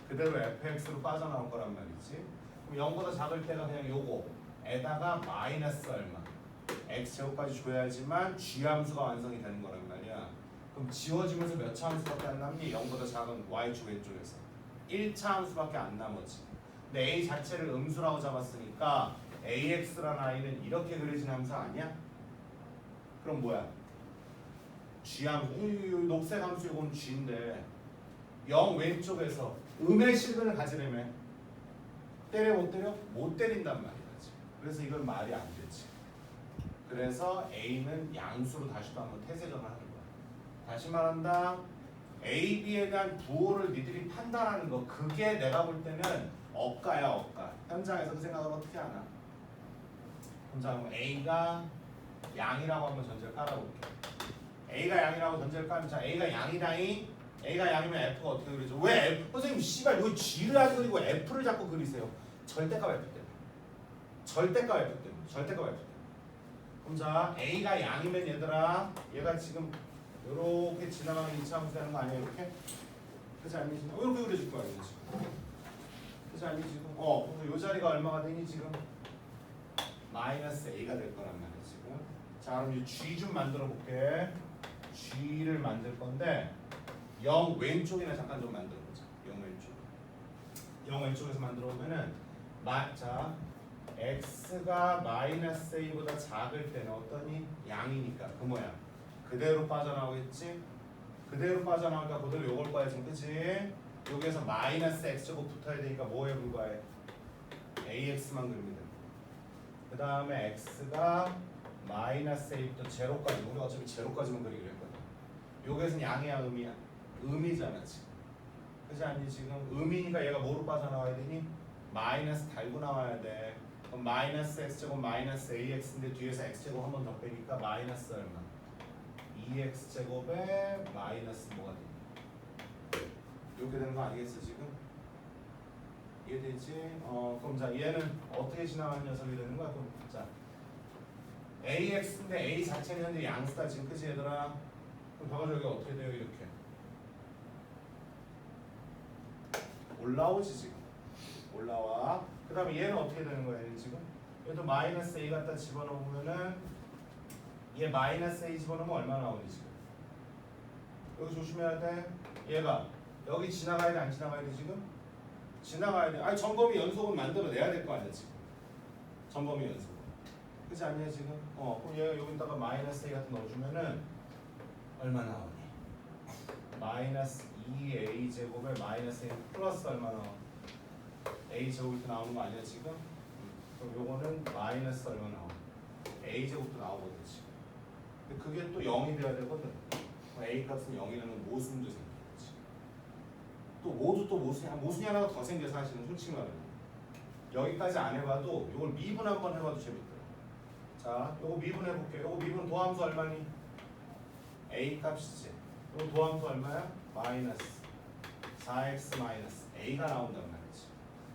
그대로 fx로 빠져나올 거란 말이지. 그럼 0보다 작을 때가 그냥 요거에다가 마이너스 얼마 x제곱까지 줘야지만 g함수가 완성이 되는 거란 말이야. 그럼 지워지면서 몇 차 함수밖에 안 남니? 0보다 작은 y축 왼쪽에서 1차 함수밖에 안 남았지. 근데 a 자체를 음수라고 잡았으니까 ax라는 i는 이렇게 그려진 함수 아니야? 그럼 뭐야? g함수, 녹색 함수 이건 g인데 0 왼쪽에서 음의 실근을 가지려면 때려 못 때려? 못 때린단 말이지. 그래서 이건 말이 안 되지. 그래서 a는 양수로 다시 또 한번 태세전을 하는 거야. 다시 말한다. A, B에 대한 부호를 니들이 판단하는 거 그게 내가 볼 때는 억가야 억가. 현장에서 그 생각을 어떻게 하나? 그럼 A가 양이라고 한번 전제를 깔아볼게. A가 양이라고 전제를 깔면 자 A가 양이라니 A가 양이면 F가 어떻게 그리죠? 왜 F? 선생님 씨발 이거 G를 안 그리고 F를 자꾸 그리세요. 절대값 F 때문에. 절대값 F 때문에. 절대값 F 때문에. 그럼 자 A가 양이면 얘들아 얘가 지금 요렇게 지나가는 2차 함수 되는 거 아니야 이렇게? 그렇지 않니 지금? 이렇게 그려질 거 아니야 지금? 그렇지 않니 지금? 그래서 요 자리가 얼마가 되니 지금? 마이너스 A가 될 거란 말이야 지금. 자 그럼 이 G 좀 만들어 볼게. G를 만들 건데 0 왼쪽이나 잠깐 좀 만들어 보자. 0 왼쪽. 0 왼쪽에서 만들어 보면은 자 x가 마이너스 a보다 작을 때는 어떠니? 양이니까 그 모양. 그대로 빠져나오겠지? 그대로 빠져나오니까 그대로 요걸 거야 지금 그치? 여기에서 마이너스 x제곱 붙어야 되니까 뭐에 불과해? ax만 그리면 돼. 그 다음에 x가 마이너스 a부터 제로까지, 우리 어차피 제로까지만 그리기로 했거든. 여기에서는 양이야 음이야? 음이잖아 지금. 그렇지 않니? 지금 음이니까 얘가 뭐로 빠져나와야 되니? 마이너스 달고 나와야 돼. 그럼 마이너스 x제곱 마이너스 ax인데 뒤에서 x제곱 한 번 더 빼니까 마이너스 얼마? 2x제곱에 마이너스 뭐가 돼? 이렇게 되는 거 아니겠어 지금? 이해되지? 그럼 자 얘는 어떻게 지나가는 녀석이 되는 거야? 그럼 자 ax인데 a 자체는 현재 양수다 지금. 그치 얘들아? 그럼 봐봐 여기 어떻게 돼요? 이렇게 올라오지 지금. 올라와. 그 다음에 얘는 어떻게 되는 거야 얘는 지금? 얘도 마이너스 a 갖다 집어넣으면은 얘 마이너스 a 집어넣으면 얼마 나오니 지금? 여기 조심해야 돼. 얘가 여기 지나가야 돼 안 지나가야 돼 지금? 지나가야 돼. 아니 전범위 연속은 만들어내야 될 거 아니야 지금. 전범위 연속. 그렇지 않냐 지금? 그럼 얘가 여기다가 마이너스 a 같은 넣어주면은 얼마 나오니? 마이너스 2a 제곱에 마이너스 a 플러스 얼마 나와? a 제곱부터 나오는 거 아니야 지금? 그럼 요거는 마이너스 얼마 나와? a 제곱도 나오거든 지금. 근데 그게 또 0이 돼야 되거든. a 값은 0이라는 모순도 생기지. 또 모두 또 모순이 하나가 더 생겨 사실은 솔직히 말하면. 여기까지 안 해봐도 요걸 미분 한번 해봐도 재밌더라. 자, 요거 미분 해볼게요. 요거 미분 도함수 얼마니? a 값이지. 요거 도함수 얼마야? 마이너스 4x 마이너스 a가 나온단 말이지.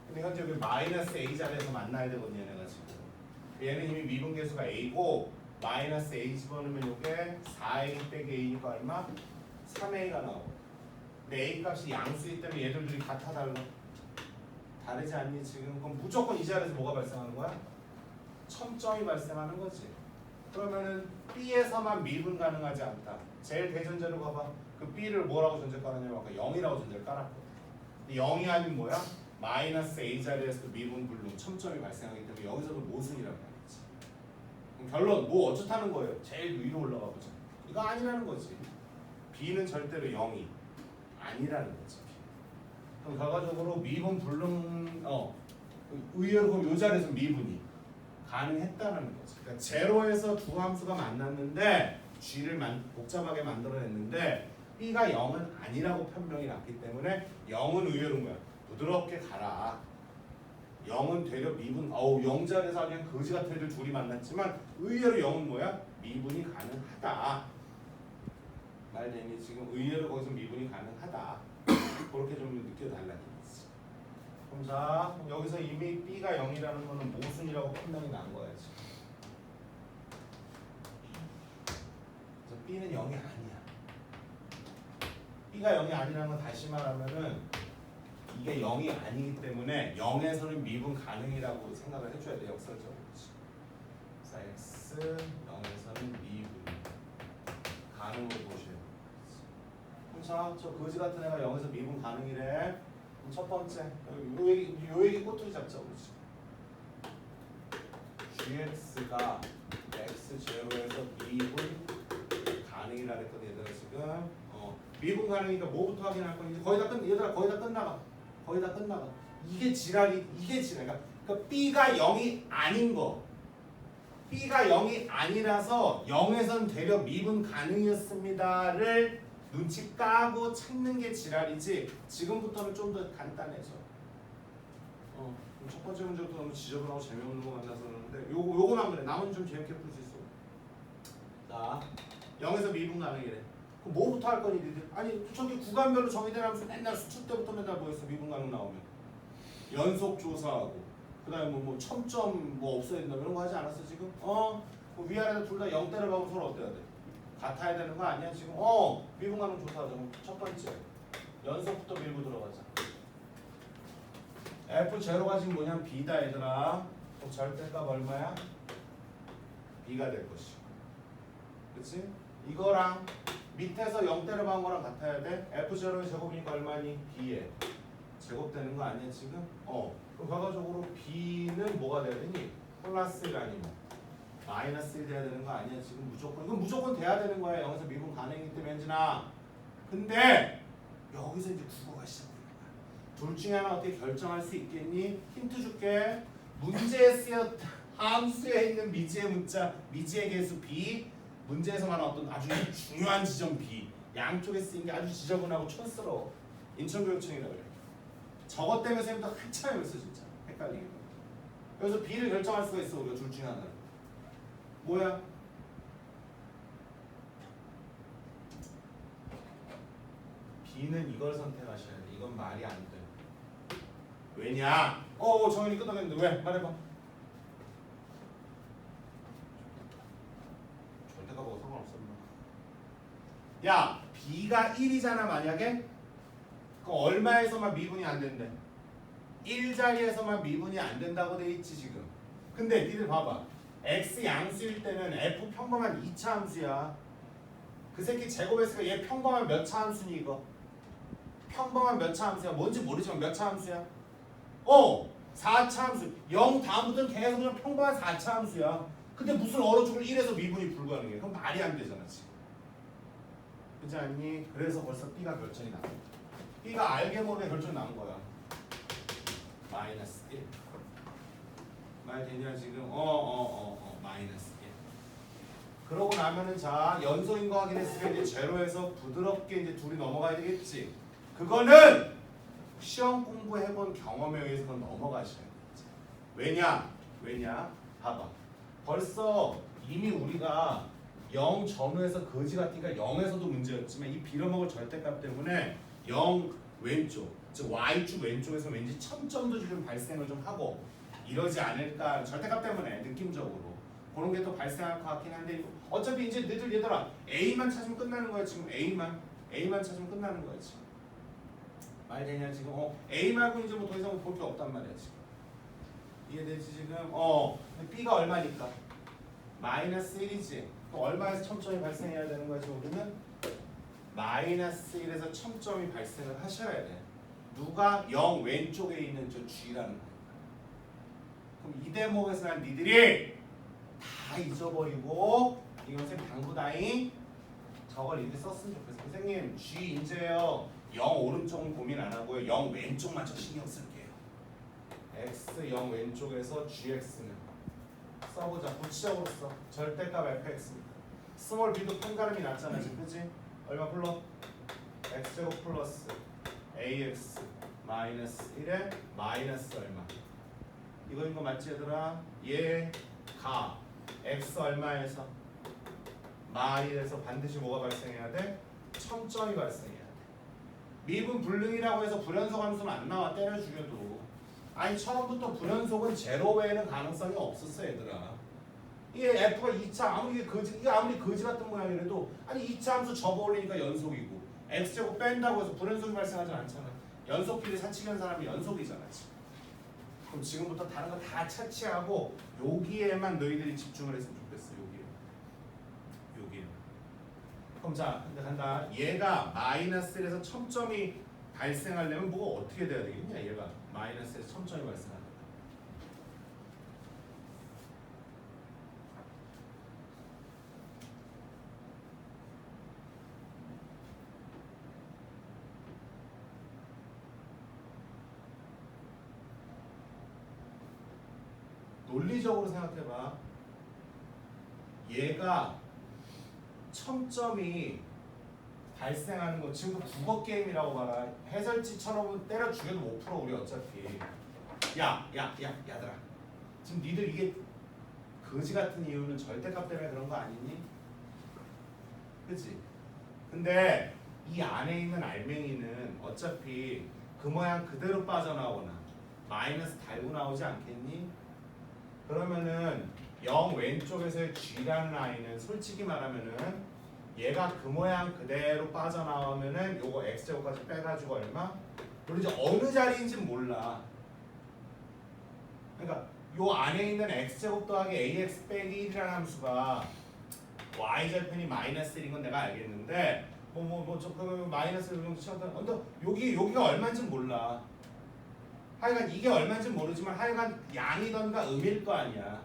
근데 현재 여기 마이너스 a 자리에서 만나야 되거든요 얘네가 지금. 얘는 이미 미분 계수가 a고 마이너스 a 집어넣으면 요게 4a 빼기 a니까 얼마? 3a가 나오고. 근데 a 값이 양수이기 때문에 얘들 둘이 같아 달라? 다르지 않니 지금? 그럼 무조건 이 자리에서 뭐가 발생하는 거야? 첨점이 발생하는 거지. 그러면은 b에서만 미분 가능하지 않다. 제일 대전제로 가봐. 그 b를 뭐라고 전제 깔았냐면 아까 0이라고 전제를 깔았거든. 근데 0이 아닌 뭐야? 마이너스 a 자리에서도 미분 불능 첨점이 발생하기 때문에 여기서도 모순이란 말이지. 그럼 결론 뭐 어쩌다는 거예요? 제일 위로 올라가 보자. 이거 아니라는 거지. b는 절대로 0이 아니라는 거지. 그럼 결과적으로 미분 불능 의외로 그럼 이 자리에서 미분이 가능했다는 거지. 그러니까 제로에서 두 함수가 만났는데 g를 복잡하게 만들어냈는데 b가 0은 아니라고 판명이 났기 때문에 0은 의외로 뭐야? 부드럽게 가라. 0은 되려 미분 0자리에서 그냥 거지 같은 애들 둘이 만났지만 의외로 0은 뭐야? 미분이 가능하다. 말되니 지금 의외로 거기서 미분이 가능하다. 그렇게 좀 느껴달라는 거지. 그럼 자, 여기서 이미 b가 0이라는 거는 모순이라고 판단이 난 거야 지금. 그래서 b는 0이 아니야. b가 0이 아니라는 건 다시 말하면은 이게 0이 아니기 때문에 0에서는 미분 가능이라고 생각을 해줘야 돼 역설적으로. 그래서 x 0에서는 미분 가능으로 보셔야 돼. 그럼 자, 저 거지 같은 애가 0에서 미분 가능이래. 그럼 첫 번째 요 얘기 꼬투리 잡자 그렇지. gx가 x0에서 미분 가능이라 그랬거든 얘들아 지금. 미분 가능이니까 뭐부터 확인할 거니? 거의 다 얘들아 거의 다 끝나가. 거의 다 끝나가. 이게 지랄. 그러니까 b가 0이 아닌 거. b가 0이 아니라서 0에선 되려 미분 가능이었습니다를 눈치 까고 찾는 게 지랄이지. 지금부터는 좀 더 간단해져. 첫 번째 문제부터 너무 지저분하고 재미없는 거 만나서 그러는데 요거만 그래. 나머지는 좀 재밌게 풀 수 있어. 자, 0에서 미분 가능이래. 그럼 뭐부터 할 거니 니들? 아니 저기 구간별로 정의된 함수 맨날 수축 때부터 맨날 뭐 했어? 미분 가능 나오면 연속 조사하고 그 다음에 뭐 첨점 뭐 없어야 된다 이런 거 하지 않았어 지금? 그 위아래로 둘 다 0대를 하고 서로 어때야 돼? 같아야 되는 거 아니야 지금? 미분 가능 조사하자. 첫 번째 연속부터 밀고 들어가자. F0가 지금 뭐냐면 B다 얘들아. 그럼 절대값 얼마야? B가 될 것이. 그치? 이거랑 밑에서 0대를 박은 거랑 같아야 돼. F0의 제곱이니까 얼마니? B에 제곱되는 거 아니야 지금? 그럼 결과적으로 B는 뭐가 돼야 되니? 플러스 1 아니면 마이너스 1 돼야 되는 거 아니야 지금 무조건. 이건 무조건 돼야 되는 거야. 0에서 미분 가능이기 때문에 현진아. 근데 여기서 이제 국어가 시작되는 거야. 둘 중에 하나 어떻게 결정할 수 있겠니? 힌트 줄게. 문제에 쓰였 함수에 있는 미지의 문자, 미지의 개수 b, 문제에서 말하는 어떤 아주 중요한 지점 b, 양쪽에 쓰인 게 아주 지저분하고 촌스러워. 인천교육청이라고 그래. 저것 때문에 선생님도 한참 해봤어 진짜. 헷갈리게. 그래서 b를 결정할 수가 있어 우리가 둘 중에 하나. 뭐야? b는 이걸 선택하셔야 돼. 이건 말이 안 돼. 왜냐? 정현이 끝나겠는데 왜? 말해봐. 절대가 보고 상관없었나? 야, b가 1이잖아 만약에? 그 얼마에서만 미분이 안 된대? 1자리에서만 미분이 안 된다고 돼 있지 지금. 근데 니들 봐봐. x 양수일 때는 f 평범한 2차 함수야. 그 새끼 제곱했으니까 얘 평범한 몇 차 함수니 이거? 평범한 몇 차 함수야? 뭔지 모르지만 몇 차 함수야? 4차 함수. 0 다음부터는 계속 그냥 평범한 4차 함수야. 근데 무슨 얼어 죽을 1에서 미분이 불가능해. 그럼 말이 안 되잖아 지금. 그렇지 않니? 그래서 벌써 B가 결정이 나. B가 알게 모르게 결정이 난 거야. 마이너스 1. 말 되냐 지금? 마이너스 1. 그러고 나면은 자 연소인 거 확인했으면 이제 제로에서 부드럽게 이제 둘이 넘어가야 되겠지. 그거는 시험 공부해본 경험에 의해서는 넘어가셔야 되지. 왜냐? 봐봐. 벌써 이미 우리가 0 전후에서 거지 같으니까 0에서도 문제였지만 이 빌어먹을 절대값 때문에 0 왼쪽, 즉 y축 왼쪽에서 왠지 첨점도 지금 발생을 좀 하고 이러지 않을까. 절대값 때문에 느낌적으로 그런 게 또 발생할 것 같긴 한데 어차피 이제 너희들 얘들아 A만 찾으면 끝나는 거야 지금. A만 찾으면 끝나는 거야 지금. 말 되냐 지금? A 말고 이제 뭐 더 이상 볼 게 없단 말이야 지금. 이해되지 지금? B가 얼마니까? 마이너스 1이지. 또 얼마에서 첨점이 발생해야 되는 거야 지금 우리는? 마이너스 1에서 첨점이 발생을 하셔야 돼. 누가 0 왼쪽에 있는 저 G라는 거야. 그럼 이 대목에서 난 니들이 다 잊어버리고 이거 선생님 당구다잉 저걸 이제 썼으면 좋겠어. 선생님 G 인제요 0 오른쪽은 고민 안 하고요 0 왼쪽만 저 신경 쓸게요. X 0 왼쪽에서 GX는 써보자. 구체적으로 써. 절대값 fx입니다. 스몰 b도 펜가름이 났잖아 지금. 그치? 얼마 불러? x제곱 플러스 ax 마이너스 1에 마이너스 얼마. 이거인 거 맞지 얘들아? 얘가 x 얼마에서 마일에서 반드시 뭐가 발생해야 돼? 첨점이 발생해야 돼. 미분 불능이라고 해서 불연속 함수는 안 나와. 때려 죽여도. 아니 처음부터 불연속은 제로 외에는 가능성이 없었어 얘들아. 이게 f가 2차 아무리 거지 같은 모양이라도 아니 2차 함수 접어 올리니까 연속이고 x제곱 뺀다고 해서 불연속이 발생하지 않잖아. 연속끼리 사치기한 사람이 연속이잖아 지금. 그럼 지금부터 다른 거 다 차치하고 여기에만 너희들이 집중을 했으면 좋겠어. 여기에. 그럼 자 근데 간다. 얘가 마이너스 1에서 첨점이 발생하려면 뭐가 어떻게 돼야 되겠냐. 얘가 마이너스에서 첨점이 발생한다. 논리적으로 생각해봐. 얘가 첨점이 발생하는 거 지금 국어 게임이라고 봐라. 해설지처럼 때려 죽여도 못 풀어 우리 어차피. 야들아. 지금 니들 이게 거지 같은 이유는 절대값 때문에 그런 거 아니니? 그치? 근데 이 안에 있는 알맹이는 어차피 그 모양 그대로 빠져나오거나 마이너스 달고 나오지 않겠니? 그러면은 0 왼쪽에서의 G라는 라인은 솔직히 말하면은 얘가 그 모양 그대로 빠져나오면은 요거 X제곱까지 빼가지고 얼마? 우리 이제 어느 자리인지 몰라. 그러니까 요 안에 있는 X제곱 더하기 AX 빼기 1이라는 함수가 Y절편이 마이너스 1인 건 내가 알겠는데 그 마이너스 1 정도 치웠다. 근데 여기가 얼마인지 몰라. 하여간 이게 얼마인지 모르지만 하여간 양이던가 음일 거 아니야.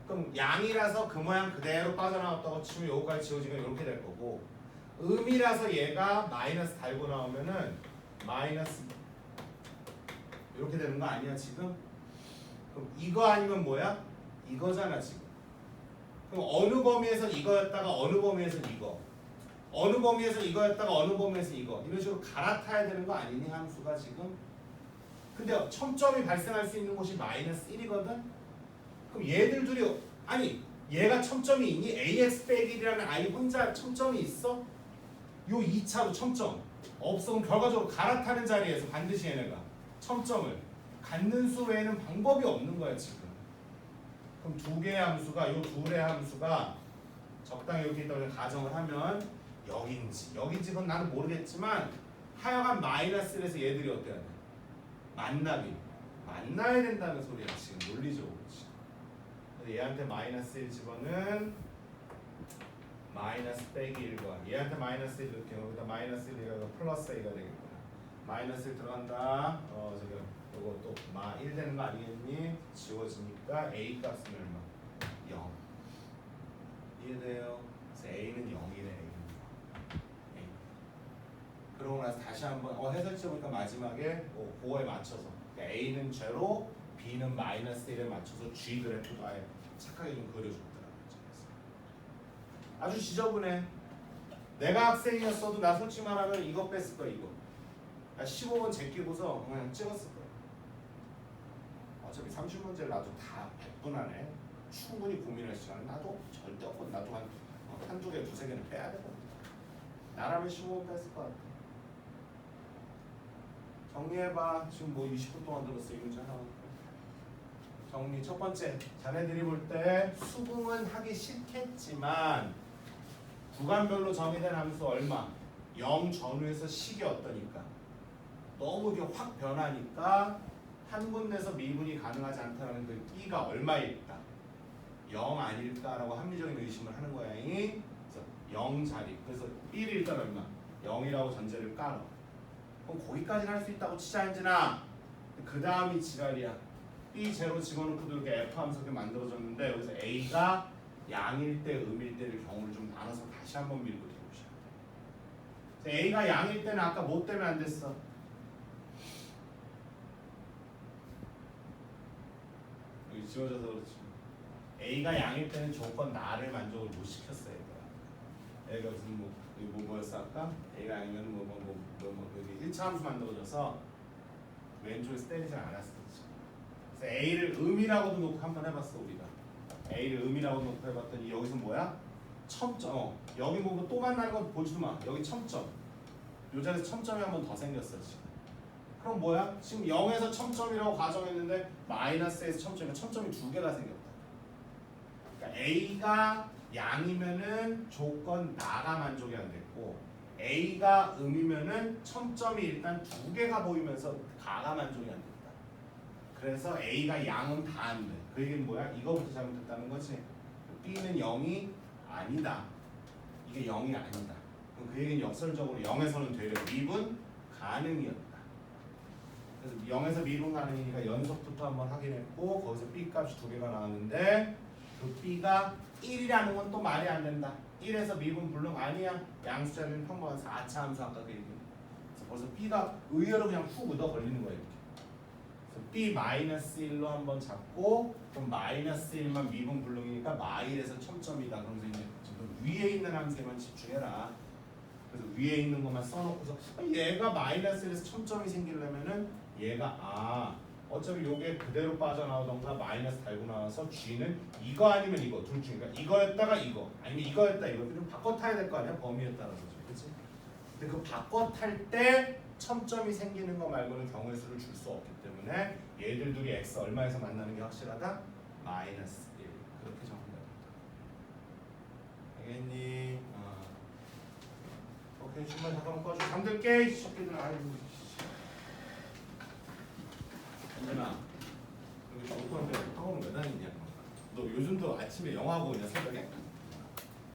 그럼 양이라서 그 모양 그대로 빠져나왔다고 치면 요거까지 지워지면 이렇게 될 거고, 음이라서 얘가 마이너스 달고 나오면은 마이너스 이렇게 되는 거 아니야 지금? 그럼 이거 아니면 뭐야? 이거잖아 지금. 그럼 어느 범위에서 이거였다가 어느 범위에서 이거, 어느 범위에서 이거였다가 어느 범위에서 이거, 이런 식으로 갈아타야 되는 거 아니니 함수가 지금? 근데 첨점이 발생할 수 있는 곳이 마이너스 1이거든? 그럼 얘들 둘이 아니 얘가 첨점이 있니? ax 빼기 1이라는 i 혼자 첨점이 있어? 요 2차도 첨점 없어. 그럼 결과적으로 갈아타는 자리에서 반드시 얘네가 첨점을 갖는 수 외에는 방법이 없는 거야 지금. 그럼 두 개의 함수가 요 둘의 함수가 적당히 이렇게 있다고 가정을 하면 여긴지 그건 나는 모르겠지만 하여간 마이너스 1에서 얘들이 어때야 돼? 만나야 된다는 소리야 지금 논리적으로. 그래서 얘한테 마이너스 1 집어는 마이너스 빼기 1과 얘한테 마이너스 1 이렇게 여기다 마이너스 1이가 플러스 a가 되겠구나. 마이너스 1 들어간다. 저기 요거 또 마 1 되는 거 아니겠니? 지워지니까 a 값은 얼마? 0. 이해돼요? 그래서 a는 0이래. a. 그러고 나서 다시 한번 해설지 보니까 마지막에 그거에 맞춰서 그러니까 a는 제로, b는 마이너스 1에 맞춰서 g 그래프도 아예 착하게 좀 그려줬더라고요. 아주 지저분해. 내가 학생이었어도 나 솔직히 말하면 이거 뺐을 거야 이거. 15번 제끼고서 그냥 찍었을 거야. 어차피 30문제를 나도 다 100분 안에 충분히 고민할 시간은 나도 절대 없거든. 나도 한두 개, 두세 개는 빼야 되거든. 나라면 15번 뺐을 것 같아. 정리해봐. 지금 뭐 20분 동안 들었어 이 문제 하나. 정리. 첫 번째, 자네들이 볼 때 수긍은 하기 싫겠지만 구간별로 정의된 함수 얼마? 0 전후에서 식이 어떠니까? 너무 이게 확 변하니까 한 군데서 미분이 가능하지 않다는 그 B가 얼마일까? 0 아닐까라고 합리적인 의심을 하는 거야. 그래서 0 자리. 그래서 B를 일단 얼마? 0이라고 전제를 깔아. 그럼 거기까지는 할 수 있다고 치자 현진아. 그 다음이 지랄이야. B 제로 집어넣고도 이렇게 F 함수 이렇게 만들어졌는데 여기서 A가 양일 때, 음일 때를 경우를 좀 나눠서 다시 한번 밀고 들어오셔야 돼. A가 양일 때는 아까 뭐 때문에 안 됐어? 여기 지워져서 그렇지. A가 양일 때는 조건 나를 만족을 못 시켰어 얘가 무슨 뭐였어 아까? A가 양이면 여기 1차 함수 만들어져서 왼쪽에서 때리지 않았어. 그래서 A를 음이라고도 놓고 한번 해봤어 우리가. A를 음이라고 놓고 해봤더니 여기서 뭐야? 첨점. 여기 뭐 또 만나는 건 보지도 마. 여기 첨점. 요 자리에서 첨점이 한 번 더 생겼어 지금. 그럼 뭐야? 지금 0에서 첨점이라고 가정했는데 마이너스에서 첨점이면 첨점이 두 개가 생겼다. 그러니까 A가 양이면은 조건 나가 만족이 안 됐고 A가 음이면은 첨점이 일단 두 개가 보이면서 가가 만족이 안 됐다. 그래서 A가 양은 다 안 돼. 그 얘기는 뭐야? 이거부터 잘못했다는 거지. B는 0이 아니다. 이게 0이 아니다. 그럼 그 얘기는 역설적으로 0에서는 되려 미분 가능이었다. 그래서 0에서 미분 가능이니까 연속부터 한번 확인했고 거기서 B 값이 두 개가 나왔는데 그 B가 1이라는 건 또 말이 안 된다. 1에서 미분 불능 아니야. 양수자리는 평범한 4차 함수 아까 그 얘기. 그래서 벌써 B가 의외로 그냥 훅 얻어 걸리는 거예요. B 마이너스 1로 한번 잡고 그럼 마이너스 1만 미분 불능이니까 마일에서 첨점이다. 그러면서 이제 지금 위에 있는 함수에만 집중해라. 그래서 위에 있는 것만 써놓고서 얘가 마이너스 1에서 첨점이 생기려면은 얘가 어차피 요게 그대로 빠져나오던가 마이너스 달고 나와서 G는 이거 아니면 이거 둘 중에 그러니까 이거였다가 이거 아니면 이거였다 이거 좀 바꿔 타야 될 거 아니야 범위에 따라서 그렇지? 근데 그 바꿔 탈 때 첨점이 생기는 거 말고는 경우의 수를 줄 수 없기 때문에 얘들 둘이 x 얼마에서 만나는 게 확실하다? 마이너스 1 그렇게 정리가 된다. 알겠니? 오케이 정말 잠깐만 꺼줘. 잠들게 이 새끼들. 아이고 현진아 여기 조건데 학원 왜 다니냐? 너 요즘도 아침에 영화 보고 그냥 새벽에?